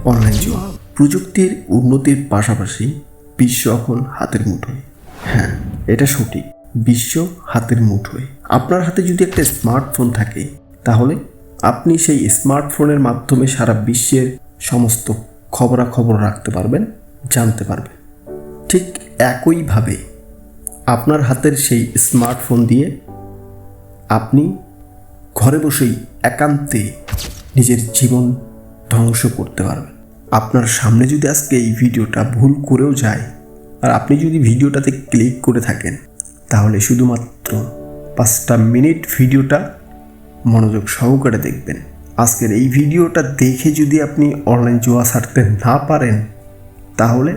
Online জুয়া। প্রযুক্তির উন্নতির পাশাপাশি বিশ্ব এখন হাতের মুঠোয়। হ্যাঁ, এটা সঠিক, বিশ্ব হাতের মুঠোয়। আপনার হাতে যদি একটা স্মার্টফোন থাকে, তাহলে আপনি সেই স্মার্টফোনের মাধ্যমে সারা বিশ্বের সমস্ত খবরাখবর রাখতে পারবেন, জানতে পারবেন। ঠিক একইভাবে আপনার হাতের সেই স্মার্টফোন দিয়ে আপনি ঘরে বসেই একান্তে নিজের জীবন ধ্বংস করতে পারবেন। আপনার সামনে যদি আজকে এই ভিডিওটা ভুল করেও যায়, আর আপনি যদি ভিডিওটাতে ক্লিক করে থাকেন, তাহলে শুধুমাত্র 5টা মিনিট ভিডিওটা মনোযোগ সহকারে দেখবেন। আজকের এই ভিডিওটা দেখে যদি আপনি অনলাইন জুয়া ছাড়তে না পারেন, তাহলে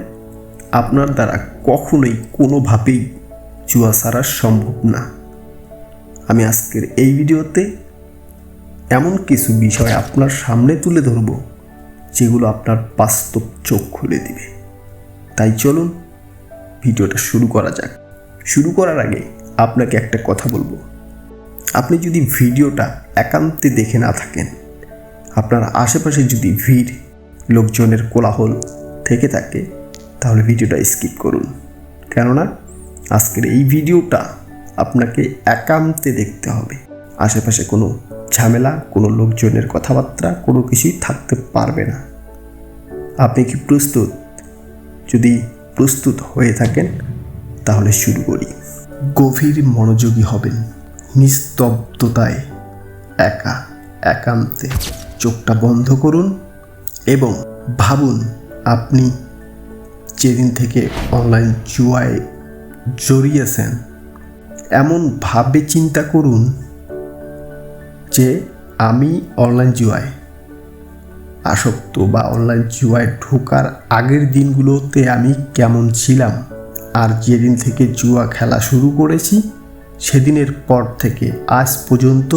আপনার দ্বারা কখনোই কোনোভাবেই জুয়া ছাড়া সম্ভব না। আমি আজকের এই ভিডিওতে এমন কিছু বিষয় আপনার সামনে তুলে ধরব, যেগুলো আপনার বাস্তব চোখ খুলে দিবে। তাই চলুন ভিডিওটা শুরু করা যাক। শুরু করার আগে আপনাকে একটা কথা বলবো। আপনি যদি ভিডিওটা একান্তে দেখে না থাকেন, আপনার আশেপাশে যদি ভিড়, লোকজনের কোলাহল থেকে থাকে, তাহলে ভিডিওটা স্কিপ করুন। কেননা আজকের এই ভিডিওটা আপনাকে একান্তে দেখতে হবে। আশেপাশে কোনো ঝামেলা, কোনো লোকজনের কথাবার্তা, কোনো কিছুই থাকতে পারবে না। আপনি কি প্রস্তুত? যদি প্রস্তুত হয়ে থাকেন, তাহলে শুরু করি। গভীর মনোযোগী হবেন, নিস্তব্ধতায় একান্তে চোখটা বন্ধ করুন এবং ভাবুন, আপনি যেদিন থেকে অনলাইন জুয়ায় জড়িয়েছেন, এমন ভাবে চিন্তা করুন যে আমি অনলাইন জুয়ায় আসক্ত বা অনলাইন জুয়ায় ঢোকার আগের দিনগুলোতে আমি কেমন ছিলাম, আর যেদিন থেকে জুয়া খেলা শুরু করেছি সেদিনের পর থেকে আজ পর্যন্ত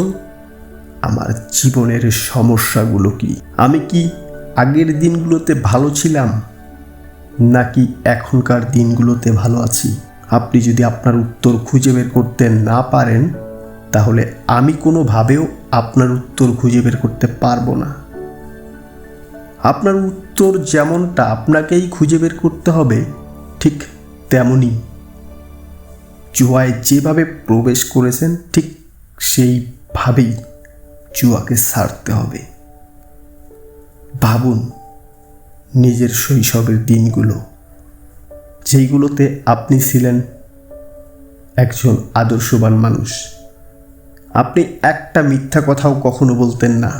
আমার জীবনের সমস্যাগুলো কি। আমি কি আগের দিনগুলোতে ভালো ছিলাম, নাকি এখনকার দিনগুলোতে ভালো আছি? আপনি যদি আপনার উত্তর খুঁজে বের করতে না পারেন, তাহলে আমি কোনোভাবেও আপনার উত্তর খুঁজে বের করতে পারবো না। আপনার উত্তর যেমনটা আপনাকেই খুঁজে বের করতে হবে, ঠিক তেমনই জুয়ায় যেভাবে প্রবেশ করেছেন, ঠিক সেইভাবেই জুয়াকে ছাড়তে হবে। ভাবুন নিজের শৈশবের দিনগুলো, যেইগুলোতে আপনি ছিলেন একজন আদর্শবান মানুষ। আপনি একটা মিথ্যা কথাও কখনো বলতেন না।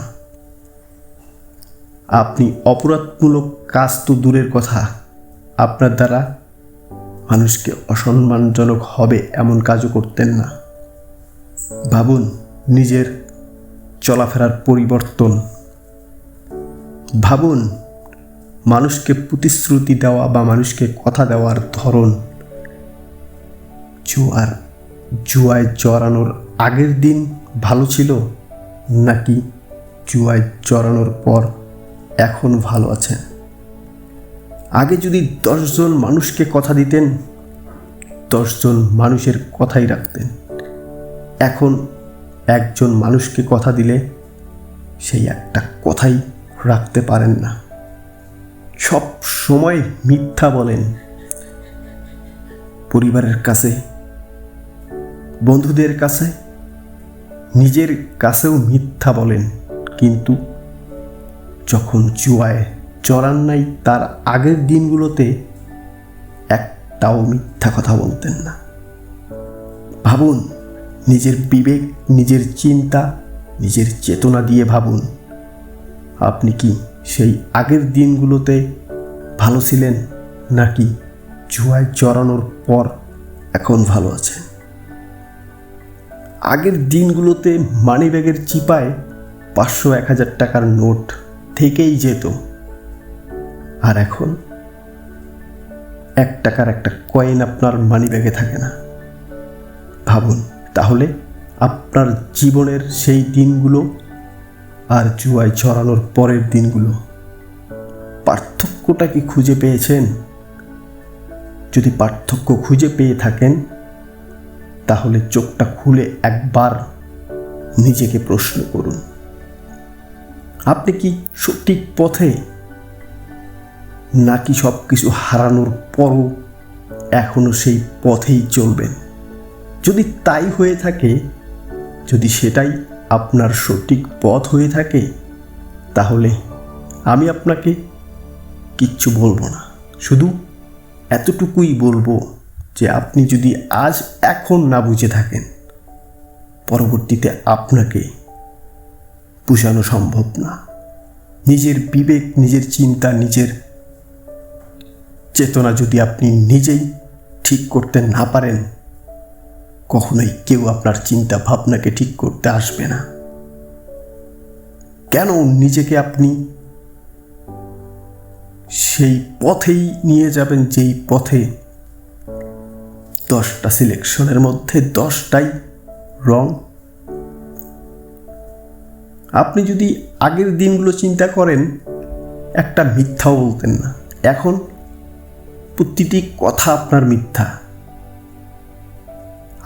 আপনি অপরাধমূলক কাজ তো দূরের কথা, আপনার দ্বারা মানুষকে অসম্মানজনক হবে এমন কাজও করতেন না। ভাবুন নিজের চলাফেরার পরিবর্তন। ভাবুন মানুষকে প্রতিশ্রুতি দেওয়া বা মানুষকে কথা দেওয়ার ধরন। জুয়ায় জড়ানোর আগের দিন ভালো ছিল, নাকি জুয়ায় জড়ানোর পর এখন ভালো আছেন? আগে যদি 10 জন মানুষকে কথা দিতেন, 10 জন মানুষের কথাই রাখতেন। এখন একজন মানুষকে কথা দিলে সেই একটা কথাই রাখতে পারেন না। সব সময় মিথ্যা বলেন। পরিবারের কাছে, বন্ধুদের কাছে, নিজের কাছেও মিথ্যা বলেন, কিন্তু যখন জুয়ায় জড়ান নাই তার আগের দিনগুলোতে একটাও মিথ্যা কথা বলতেন না। ভাবুন নিজের বিবেক, নিজের চিন্তা, নিজের চেতনা দিয়ে ভাবুন, আপনি কি সেই আগের দিনগুলোতে ভালো ছিলেন, নাকি জুয়ায় জড়ানোর পর এখন ভালো আছেন? আগের দিনগুলোতে মানিব্যাগের চিপায় 500-1000 টাকার নোট থেকেই যেত, আর এখন 1 টাকার একটা কয়েন আপনার মানিব্যাগে থাকে না। ভাবুন তাহলে আপনার জীবনের সেই দিনগুলো আর জুয়ায় জড়ানোর পরের দিনগুলো, পার্থক্যটা কি খুঁজে পেয়েছেন? যদি পার্থক্য খুঁজে পেয়ে থাকেন, তাহলে চোখটা খুলে একবার নিজেকে প্রশ্ন করুন, আপনি কি সঠিক পথে নাকি সব কিছু হারানোর পরও এখনও সেই পথেই চলবেন? যদি তাই হয়ে থাকে, যদি সেটাই আপনার সঠিক পথ হয়ে থাকে, তাহলে আমি আপনাকে কিচ্ছু বলবো না। শুধু এতটুকুই বলবো যে আপনি যদি আজ এখন না বুঝে থাকেন, পরবর্তীতে আপনাকে বুঝানো সম্ভব না। নিজের বিবেক, নিজের চিন্তা, নিজের চেতনা যদি আপনি নিজেই ঠিক করতে না পারেন, কখনোই কেউ আপনার চিন্তা ভাবনাকে ঠিক করতে আসবে না। কেন নিজেকে আপনি সেই পথেই নিয়ে যাবেন যেই পথে 10টা সিলেকশনের মধ্যে 10টাই রং? আপনি যদি আগের দিনগুলো চিন্তা করেন, একটা মিথ্যাও বলতেন না। এখন প্রতিটি কথা আপনার মিথ্যা।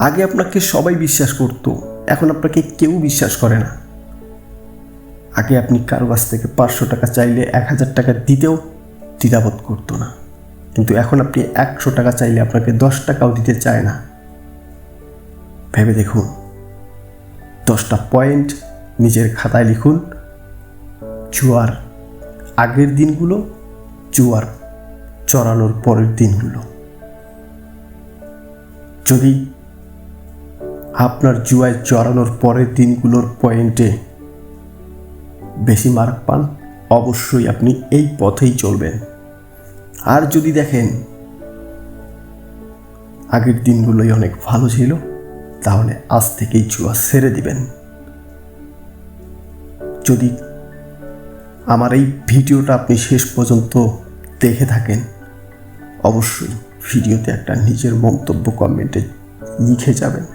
আগে আপনাকে সবাই বিশ্বাস করত, এখন আপনাকে কেউ বিশ্বাস করে না। আগে আপনি কারো কাছ থেকে 500 টাকা চাইলে 1000 টাকা দিতেও দ্বিধাবোধ করতো না, কিন্তু এখন আপনি 100 টাকা চাইলে আপনাকে 10 টাকাও দিতে চায় না। ভেবে দেখুন, 10টা পয়েন্ট নিজের খাতায় লিখুন। জুয়ার আগের দিনগুলো, জুয়ার চড়ানোর পরের দিনগুলো। যদি আপনার জুয়ায় চড়ানোর পরের দিনগুলোর পয়েন্টে বেশি মার্ক পান, অবশ্যই আপনি এই পথেই চলবেন। আর যদি দেখেন আগের দিনগুলোই অনেক ভালো ছিল, তাহলে আজ থেকেই জুয়া ছেড়ে দিবেন। যদি আমার এই ভিডিওটা আপনি শেষ পর্যন্ত দেখে থাকেন, অবশ্যই ভিডিওতে একটা নিজের মন্তব্য কমেন্টে লিখে যাবেন।